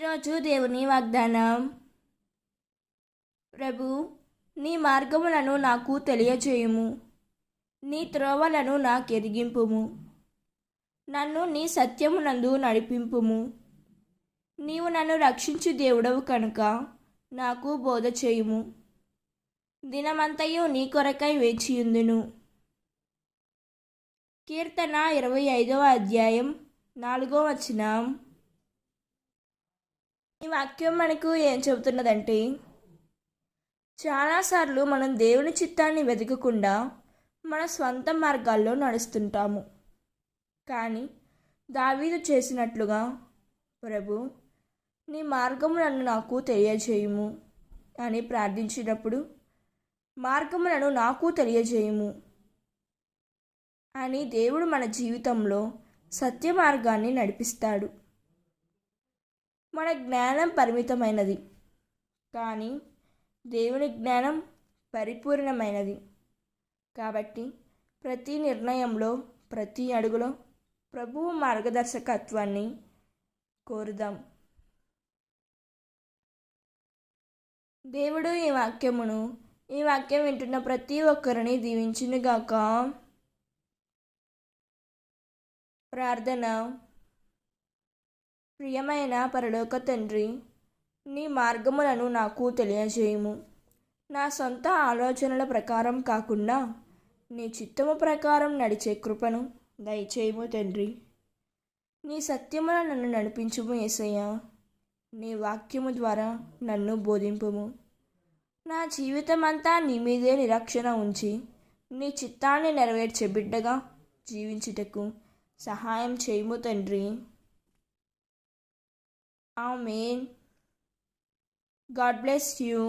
ఈరోజు దేవుని వాగ్దానం. ప్రభు, నీ మార్గములను నాకు తెలియజేయుము, నీ త్రోవలను నాకెరిగింపుము. నన్ను నీ సత్యమునందు నడిపింపుము. నీవు నన్ను రక్షించు దేవుడవు కనుక నాకు బోధ చేయుము. దినమంతయు నీ కొరకై వేచియుందును. కీర్తన 25వ అధ్యాయం 4వ వచనం. ఈ వాక్యం మనకు ఏం చెబుతున్నదంటే, చాలాసార్లు మనం దేవుని చిత్తాన్ని వెతకకుండా మన స్వంత మార్గాల్లో నడుస్తుంటాము. కానీ దావీదు చేసినట్లుగా, ప్రభు, నీ మార్గములను నాకు తెలియజేయుము అని ప్రార్థించినప్పుడు, మార్గములను నాకు తెలియజేయుము అని దేవుడు మన జీవితంలో సత్య మార్గాన్ని నడిపిస్తాడు. మన జ్ఞానం పరిమితమైనది, కానీ దేవుని జ్ఞానం పరిపూర్ణమైనది. కాబట్టి ప్రతి నిర్ణయంలో, ప్రతి అడుగులో ప్రభువు మార్గదర్శకత్వాన్ని కోరుదాం. దేవుడు ఈ వాక్యం వింటున్న ప్రతి ఒక్కరిని దీవించునుగాక. ప్రార్థన. ప్రియమైన పరలోక తండ్రి, నీ మార్గములను నాకు తెలియజేయుము. నా సొంత ఆలోచనల ప్రకారం కాకుండా నీ చిత్తము ప్రకారం నడిచే కృపను దయచేయుము తండ్రి. నీ సత్యమున నన్ను నడిపించుము యేసయ్యా. నీ వాక్యము ద్వారా నన్ను బోధింపుము. నా జీవితమంతా నీ మీదే నిరీక్షణ ఉంచి నీ చిత్తాన్ని నెరవేర్చే బిడ్డగా జీవించుటకు సహాయం చేయుము తండ్రి. Amen. God bless you.